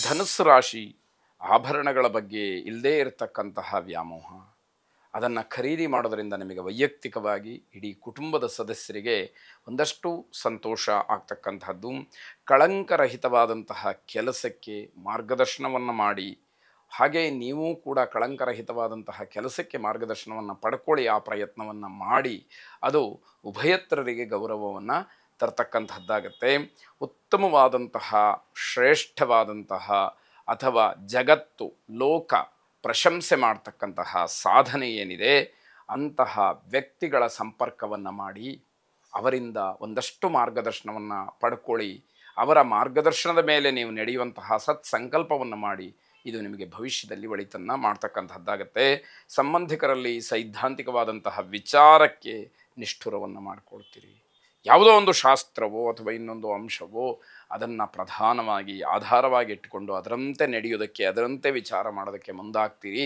ಧನುಸ್ಸು ರಾಶಿ ಆಭರಣಗಳ ಬಗ್ಗೆ ಇಲ್ಲದೇ ಇರತಕ್ಕಂತಹ ವ್ಯಾಮೋಹ, ಅದನ್ನು ಖರೀದಿ ಮಾಡೋದರಿಂದ ನಿಮಗೆ ವೈಯಕ್ತಿಕವಾಗಿ ಇಡೀ ಕುಟುಂಬದ ಸದಸ್ಯರಿಗೆ ಒಂದಷ್ಟು ಸಂತೋಷ ಆಗ್ತಕ್ಕಂಥದ್ದು. ಕಳಂಕರಹಿತವಾದಂತಹ ಕೆಲಸಕ್ಕೆ ಮಾರ್ಗದರ್ಶನವನ್ನು ಮಾಡಿ, ಹಾಗೆ ನೀವು ಕೂಡ ಕಳಂಕರಹಿತವಾದಂತಹ ಕೆಲಸಕ್ಕೆ ಮಾರ್ಗದರ್ಶನವನ್ನು ಪಡ್ಕೊಳ್ಳಿ. ಆ ಪ್ರಯತ್ನವನ್ನು ಮಾಡಿ ಅದು ಉಭಯತ್ರರಿಗೆ ಗೌರವವನ್ನು ತರ್ತಕ್ಕಂಥದ್ದಾಗತ್ತೆ. ಉತ್ತಮವಾದಂತಹ ಶ್ರೇಷ್ಠವಾದಂತಹ ಅಥವಾ ಜಗತ್ತು ಲೋಕ ಪ್ರಶಂಸೆ ಮಾಡ್ತಕ್ಕಂತಹ ಸಾಧನೆ ಏನಿದೆ ಅಂತಹ ವ್ಯಕ್ತಿಗಳ ಸಂಪರ್ಕವನ್ನು ಮಾಡಿ ಅವರಿಂದ ಒಂದಷ್ಟು ಮಾರ್ಗದರ್ಶನವನ್ನು ಪಡ್ಕೊಳ್ಳಿ. ಅವರ ಮಾರ್ಗದರ್ಶನದ ಮೇಲೆ ನೀವು ನಡೆಯುವಂತಹ ಸತ್ಸಂಕಲ್ಪವನ್ನು ಮಾಡಿ. ಇದು ನಿಮಗೆ ಭವಿಷ್ಯದಲ್ಲಿ ಒಳಿತನ್ನು ಮಾಡ್ತಕ್ಕಂಥದ್ದಾಗತ್ತೆ. ಸಂಬಂಧಿಕರಲ್ಲಿ ಸೈದ್ಧಾಂತಿಕವಾದಂತಹ ವಿಚಾರಕ್ಕೆ ನಿಷ್ಠುರವನ್ನು ಮಾಡಿಕೊಳ್ತೀರಿ. ಯಾವುದೋ ಒಂದು ಶಾಸ್ತ್ರವೋ ಅಥವಾ ಇನ್ನೊಂದು ಅಂಶವೋ ಅದನ್ನು ಪ್ರಧಾನವಾಗಿ ಆಧಾರವಾಗಿ ಇಟ್ಟುಕೊಂಡು ಅದರಂತೆ ನಡೆಯೋದಕ್ಕೆ, ಅದರಂತೆ ವಿಚಾರ ಮಾಡೋದಕ್ಕೆ ಮುಂದಾಗ್ತೀರಿ.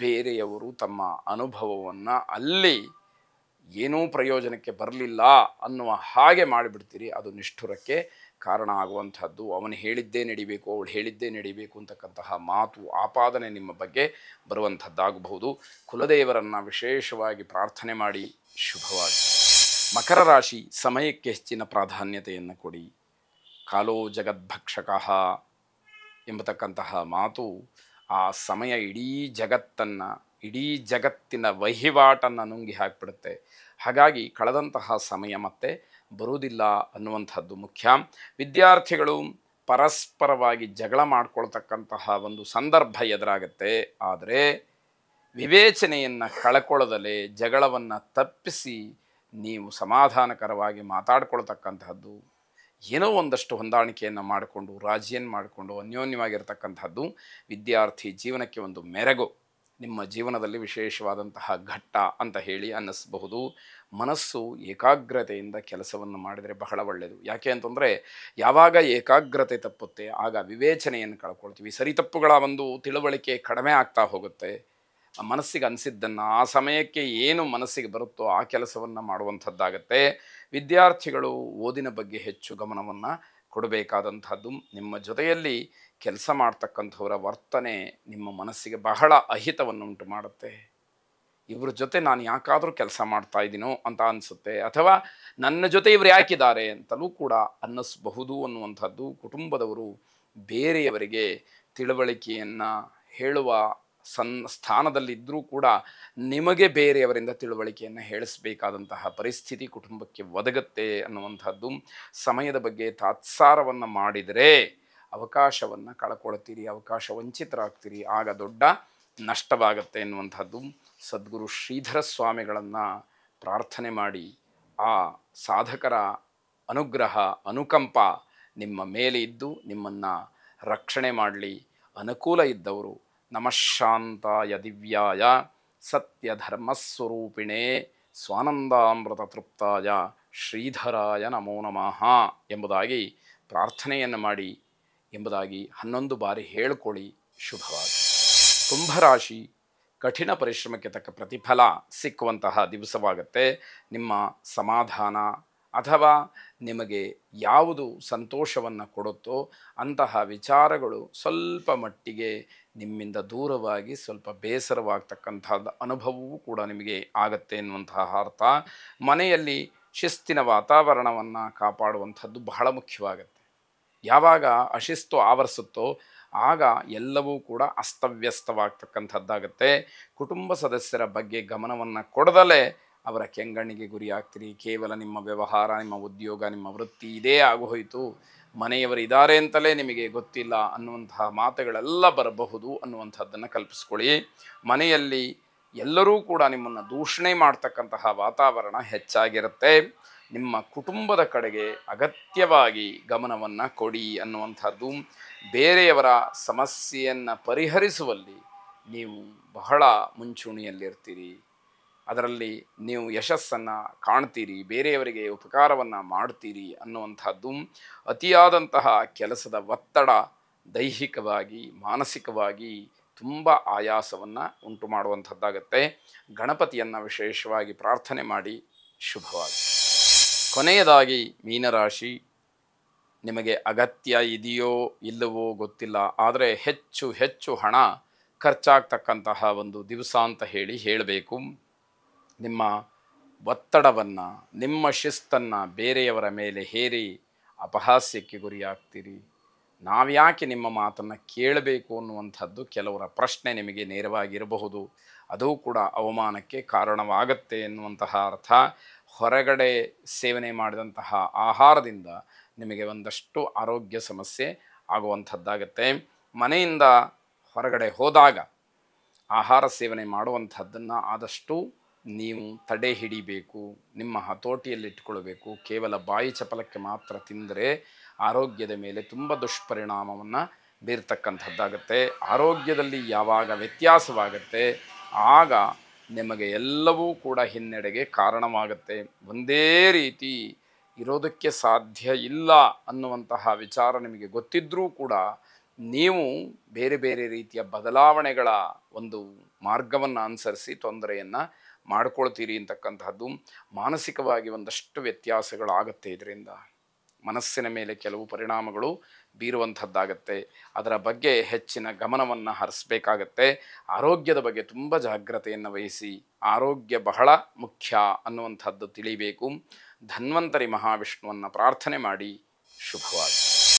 ಬೇರೆಯವರು ತಮ್ಮ ಅನುಭವವನ್ನು ಅಲ್ಲಿ ಏನೂ ಪ್ರಯೋಜನಕ್ಕೆ ಬರಲಿಲ್ಲ ಅನ್ನುವ ಹಾಗೆ ಮಾಡಿಬಿಡ್ತೀರಿ. ಅದು ನಿಷ್ಠುರಕ್ಕೆ ಕಾರಣ ಆಗುವಂಥದ್ದು. ಅವನು ಹೇಳಿದ್ದೇ ನಡಿಬೇಕು, ಅವಳು ಹೇಳಿದ್ದೇ ನಡಿಬೇಕು ಅಂತಕ್ಕಂತಹ ಮಾತು, ಆಪಾದನೆ ನಿಮ್ಮ ಬಗ್ಗೆ ಬರುವಂಥದ್ದಾಗಬಹುದು. ಕುಲದೇವರನ್ನು ವಿಶೇಷವಾಗಿ ಪ್ರಾರ್ಥನೆ ಮಾಡಿ. ಶುಭವಾಗಿ. ಮಕರ ರಾಶಿ, ಸಮಯಕ್ಕೆ ಹೆಚ್ಚಿನ ಪ್ರಾಧಾನ್ಯತೆಯನ್ನು ಕೊಡಿ. ಕಾಲೋ ಜಗದ್ಭಕ್ಷಕಃ ಎಂಬತಕ್ಕಂತಹ ಮಾತು ಆ ಸಮಯ ಇಡೀ ಜಗತ್ತನ್ನು, ಇಡೀ ಜಗತ್ತಿನ ವಹಿವಾಟನ್ನು ನುಂಗಿ ಹಾಕಿಬಿಡುತ್ತೆ. ಹಾಗಾಗಿ ಕಳೆದಂತಹ ಸಮಯ ಮತ್ತೆ ಬರುವುದಿಲ್ಲ ಅನ್ನುವಂಥದ್ದು ಮುಖ್ಯ. ವಿದ್ಯಾರ್ಥಿಗಳು ಪರಸ್ಪರವಾಗಿ ಜಗಳ ಮಾಡ್ಕೊಳ್ತಕ್ಕಂತಹ ಒಂದು ಸಂದರ್ಭ ಎದುರಾಗತ್ತೆ. ಆದರೆ ವಿವೇಚನೆಯನ್ನು ಕಳ್ಕೊಳ್ಳದಲೇ ಜಗಳವನ್ನು ತಪ್ಪಿಸಿ ನೀವು ಸಮಾಧಾನಕರವಾಗಿ ಮಾತಾಡ್ಕೊಳ್ತಕ್ಕಂತಹದ್ದು, ಏನೋ ಒಂದಷ್ಟು ಹೊಂದಾಣಿಕೆಯನ್ನು ಮಾಡಿಕೊಂಡು, ರಾಜಿಯನ್ನು ಮಾಡಿಕೊಂಡು ಅನ್ಯೋನ್ಯವಾಗಿರ್ತಕ್ಕಂಥದ್ದು ವಿದ್ಯಾರ್ಥಿ ಜೀವನಕ್ಕೆ ಒಂದು ಮೆರಗು, ನಿಮ್ಮ ಜೀವನದಲ್ಲಿ ವಿಶೇಷವಾದಂತಹ ಘಟ್ಟ ಅಂತ ಹೇಳಿ ಅನ್ನಿಸಬಹುದು. ಮನಸ್ಸು ಏಕಾಗ್ರತೆಯಿಂದ ಕೆಲಸವನ್ನು ಮಾಡಿದರೆ ಬಹಳ ಒಳ್ಳೆಯದು. ಯಾಕೆ ಅಂತಂದರೆ ಯಾವಾಗ ಏಕಾಗ್ರತೆ ತಪ್ಪುತ್ತೆ ಆಗ ವಿವೇಚನೆಯನ್ನು ಕಳ್ಕೊಳ್ತೀವಿ. ಸರಿತಪ್ಪುಗಳ ಒಂದು ತಿಳುವಳಿಕೆ ಕಡಿಮೆ ಆಗ್ತಾ ಹೋಗುತ್ತೆ. ಮನಸ್ಸಿಗೆ ಅನಿಸಿದ್ದನ್ನು ಆ ಸಮಯಕ್ಕೆ ಏನು ಮನಸ್ಸಿಗೆ ಬರುತ್ತೋ ಆ ಕೆಲಸವನ್ನು ಮಾಡುವಂಥದ್ದಾಗತ್ತೆ. ವಿದ್ಯಾರ್ಥಿಗಳು ಓದಿನ ಬಗ್ಗೆ ಹೆಚ್ಚು ಗಮನವನ್ನು ಕೊಡಬೇಕಾದಂಥದ್ದು. ನಿಮ್ಮ ಜೊತೆಯಲ್ಲಿ ಕೆಲಸ ಮಾಡ್ತಕ್ಕಂಥವರ ವರ್ತನೆ ನಿಮ್ಮ ಮನಸ್ಸಿಗೆ ಬಹಳ ಅಹಿತವನ್ನು ಉಂಟು ಮಾಡುತ್ತೆ. ಇವ್ರ ಜೊತೆ ನಾನು ಯಾಕಾದರೂ ಕೆಲಸ ಮಾಡ್ತಾ ಇದ್ದೀನೋ ಅಂತ ಅನಿಸುತ್ತೆ, ಅಥವಾ ನನ್ನ ಜೊತೆ ಇವರು ಯಾಕಿದ್ದಾರೆ ಅಂತಲೂ ಕೂಡ ಅನ್ನಿಸಬಹುದು ಅನ್ನುವಂಥದ್ದು. ಕುಟುಂಬದವರು ಬೇರೆಯವರಿಗೆ ತಿಳುವಳಿಕೆಯನ್ನು ಹೇಳುವ ಸ್ಥಾನದಲ್ಲಿದ್ದರೂ ಕೂಡ ನಿಮಗೆ ಬೇರೆಯವರಿಂದ ತಿಳುವಳಿಕೆಯನ್ನು ಹೇಳಿಸಬೇಕಾದಂತಹ ಪರಿಸ್ಥಿತಿ ಕುಟುಂಬಕ್ಕೆ ಒದಗುತ್ತೆ ಅನ್ನುವಂಥದ್ದು. ಸಮಯದ ಬಗ್ಗೆ ತಾತ್ಸಾರವನ್ನು ಮಾಡಿದರೆ ಅವಕಾಶವನ್ನು ಕಳ್ಕೊಳ್ತೀರಿ, ಅವಕಾಶ ವಂಚಿತರಾಗ್ತೀರಿ, ಆಗ ದೊಡ್ಡ ನಷ್ಟವಾಗತ್ತೆ ಎನ್ನುವಂಥದ್ದು. ಸದ್ಗುರು ಶ್ರೀಧರ ಸ್ವಾಮಿಗಳನ್ನು ಪ್ರಾರ್ಥನೆ ಮಾಡಿ ಆ ಸಾಧಕರ ಅನುಗ್ರಹ ಅನುಕಂಪ ನಿಮ್ಮ ಮೇಲೆ ಇದ್ದು ನಿಮ್ಮನ್ನು ರಕ್ಷಣೆ ಮಾಡಲಿ. ಅನುಕೂಲ ಇದ್ದವರು ನಮಃಶಾಂತಾಯ ದಿವ್ಯಾಯ ಸತ್ಯಧರ್ಮಸ್ವರೂಪಿಣೇ ಸ್ವಾನಂದಾಮೃತ ತೃಪ್ತಾಯ ಶ್ರೀಧರಾಯ ನಮೋ ನಮಃ ಎಂಬುದಾಗಿ ಪ್ರಾರ್ಥನೆಯನ್ನು ಮಾಡಿ ಎಂಬುದಾಗಿ 11 ಬಾರಿ ಹೇಳ್ಕೊಳ್ಳಿ. ಶುಭವಾಗಿ. ಕುಂಭರಾಶಿ, ಕಠಿಣ ಪರಿಶ್ರಮಕ್ಕೆ ತಕ್ಕ ಪ್ರತಿಫಲ ಸಿಕ್ಕುವಂತಹ ದಿವಸವಾಗತ್ತೆ. ನಿಮ್ಮ ಸಮಾಧಾನ ಅಥವಾ ನಿಮಗೆ ಯಾವುದು ಸಂತೋಷವನ್ನು ಕೊಡುತ್ತೋ ಅಂತಹ ವಿಚಾರಗಳು ಸ್ವಲ್ಪ ಮಟ್ಟಿಗೆ ನಿಮ್ಮಿಂದ ದೂರವಾಗಿ ಸ್ವಲ್ಪ ಬೇಸರವಾಗ್ತಕ್ಕಂಥದ್ದು ಅನುಭವವೂ ಕೂಡ ನಿಮಗೆ ಆಗತ್ತೆ ಎನ್ನುವಂತಹ ಅರ್ಥ. ಮನೆಯಲ್ಲಿ ಶಿಸ್ತಿನ ವಾತಾವರಣವನ್ನು ಕಾಪಾಡುವಂಥದ್ದು ಬಹಳ ಮುಖ್ಯವಾಗತ್ತೆ. ಯಾವಾಗ ಅಶಿಸ್ತು ಆವರಿಸುತ್ತೋ ಆಗ ಎಲ್ಲವೂ ಕೂಡ ಅಸ್ತವ್ಯಸ್ತವಾಗ್ತಕ್ಕಂಥದ್ದಾಗತ್ತೆ. ಕುಟುಂಬ ಸದಸ್ಯರ ಬಗ್ಗೆ ಗಮನವನ್ನು ಕೊಡದಲೇ ಅವರ ಕೆಂಗಣ್ಣಿಗೆ ಗುರಿಯಾಗ್ತೀರಿ. ಕೇವಲ ನಿಮ್ಮ ವ್ಯವಹಾರ, ನಿಮ್ಮ ಉದ್ಯೋಗ, ನಿಮ್ಮ ವೃತ್ತಿ ಇದೇ ಆಗೋಯಿತು, ಮನೆಯವರು ಇದ್ದಾರೆ ಅಂತಲೇ ನಿಮಗೆ ಗೊತ್ತಿಲ್ಲ ಅನ್ನುವಂತಹ ಮಾತುಗಳೆಲ್ಲ ಬರಬಹುದು ಅನ್ನುವಂಥದ್ದನ್ನು ಕಲ್ಪಿಸ್ಕೊಳ್ಳಿ. ಮನೆಯಲ್ಲಿ ಎಲ್ಲರೂ ಕೂಡ ನಿಮ್ಮನ್ನು ದೂಷಣೆ ಮಾಡ್ತಕ್ಕಂತಹ ವಾತಾವರಣ ಹೆಚ್ಚಾಗಿರುತ್ತೆ. ನಿಮ್ಮ ಕುಟುಂಬದ ಕಡೆಗೆ ಅಗತ್ಯವಾಗಿ ಗಮನವನ್ನು ಕೊಡಿ ಅನ್ನುವಂಥದ್ದು. ಬೇರೆಯವರ ಸಮಸ್ಯೆಯನ್ನು ಪರಿಹರಿಸುವಲ್ಲಿ ನೀವು ಬಹಳ ಮುಂಚೂಣಿಯಲ್ಲಿರ್ತೀರಿ. ಅದರಲ್ಲಿ ನೀವು ಯಶಸ್ಸನ್ನು ಕಾಣ್ತೀರಿ, ಬೇರೆಯವರಿಗೆ ಉಪಕಾರವನ್ನು ಮಾಡ್ತೀರಿ ಅನ್ನುವಂಥದ್ದು. ಅತಿಯಾದಂತಹ ಕೆಲಸದ ಒತ್ತಡ ದೈಹಿಕವಾಗಿ ಮಾನಸಿಕವಾಗಿ ತುಂಬ ಆಯಾಸವನ್ನು ಉಂಟು ಮಾಡುವಂಥದ್ದಾಗತ್ತೆ. ಗಣಪತಿಯನ್ನು ವಿಶೇಷವಾಗಿ ಪ್ರಾರ್ಥನೆ ಮಾಡಿ. ಶುಭವಾಗಿ. ಕೊನೆಯದಾಗಿ ಮೀನರಾಶಿ, ನಿಮಗೆ ಅಗತ್ಯ ಇದೆಯೋ ಇಲ್ಲವೋ ಗೊತ್ತಿಲ್ಲ, ಆದರೆ ಹೆಚ್ಚು ಹೆಚ್ಚು ಹಣ ಖರ್ಚಾಗ್ತಕ್ಕಂತಹ ಒಂದು ದಿವಸ ಅಂತ ಹೇಳಬೇಕು. ನಿಮ್ಮ ಒತ್ತಡವನ್ನು, ನಿಮ್ಮ ಶಿಸ್ತನ್ನು ಬೇರೆಯವರ ಮೇಲೆ ಹೇರಿ ಅಪಹಾಸ್ಯಕ್ಕೆ ಗುರಿಯಾಗ್ತೀರಿ. ನಾವ್ಯಾಕೆ ನಿಮ್ಮ ಮಾತನ್ನು ಕೇಳಬೇಕು ಅನ್ನುವಂಥದ್ದು ಕೆಲವರ ಪ್ರಶ್ನೆ ನಿಮಗೆ ನೇರವಾಗಿರಬಹುದು. ಅದು ಕೂಡ ಅವಮಾನಕ್ಕೆ ಕಾರಣವಾಗತ್ತೆ ಎನ್ನುವಂತಹ ಅರ್ಥ. ಹೊರಗಡೆ ಸೇವನೆ ಮಾಡಿದಂತಹ ಆಹಾರದಿಂದ ನಿಮಗೆ ಒಂದಷ್ಟು ಆರೋಗ್ಯ ಸಮಸ್ಯೆ ಆಗುವಂಥದ್ದಾಗತ್ತೆ. ಮನೆಯಿಂದ ಹೊರಗಡೆ ಹೋದಾಗ ಆಹಾರ ಸೇವನೆ ಮಾಡುವಂಥದ್ದನ್ನು ಆದಷ್ಟು ನೀವು ತಡೆ ಹಿಡಿಬೇಕು, ನಿಮ್ಮ ಹತೋಟಿಯಲ್ಲಿಟ್ಕೊಳ್ಬೇಕು. ಕೇವಲ ಬಾಯಿ ಚಪಲಕ್ಕೆ ಮಾತ್ರ ತಿಂದರೆ ಆರೋಗ್ಯದ ಮೇಲೆ ತುಂಬ ದುಷ್ಪರಿಣಾಮವನ್ನು ಬೀರ್ತಕ್ಕಂಥದ್ದಾಗತ್ತೆ. ಆರೋಗ್ಯದಲ್ಲಿ ಯಾವಾಗ ವ್ಯತ್ಯಾಸವಾಗತ್ತೆ ಆಗ ನಿಮಗೆ ಎಲ್ಲವೂ ಕೂಡ ಹಿನ್ನಡೆಗೆ ಕಾರಣವಾಗುತ್ತೆ. ಒಂದೇ ರೀತಿ ಇರೋದಕ್ಕೆ ಸಾಧ್ಯ ಇಲ್ಲ ಅನ್ನುವಂತಹ ವಿಚಾರ ನಿಮಗೆ ಗೊತ್ತಿದ್ದರೂ ಕೂಡ ನೀವು ಬೇರೆ ಬೇರೆ ರೀತಿಯ ಬದಲಾವಣೆಗಳ ಒಂದು ಮಾರ್ಗವನ್ನು ಅನುಸರಿಸಿ ತೊಂದರೆಯನ್ನು ಮಾಡ್ಕೊಳ್ತೀರಿ ಅಂತಕ್ಕಂಥದ್ದು. ಮಾನಸಿಕವಾಗಿ ಒಂದಷ್ಟು ವ್ಯತ್ಯಾಸಗಳಾಗತ್ತೆ. ಇದರಿಂದ ಮನಸ್ಸಿನ ಮೇಲೆ ಕೆಲವು ಪರಿಣಾಮಗಳು ಬೀರುವಂಥದ್ದಾಗತ್ತೆ. ಅದರ ಬಗ್ಗೆ ಹೆಚ್ಚಿನ ಗಮನವನ್ನು ಹರಿಸಬೇಕಾಗತ್ತೆ. ಆರೋಗ್ಯದ ಬಗ್ಗೆ ತುಂಬ ಜಾಗ್ರತೆಯನ್ನು ವಹಿಸಿ. ಆರೋಗ್ಯ ಬಹಳ ಮುಖ್ಯ ಅನ್ನುವಂಥದ್ದು ತಿಳಿಬೇಕು. ಧನ್ವಂತರಿ ಮಹಾವಿಷ್ಣುವನ್ನು ಪ್ರಾರ್ಥನೆ ಮಾಡಿ. ಶುಭವಾಗಲಿ.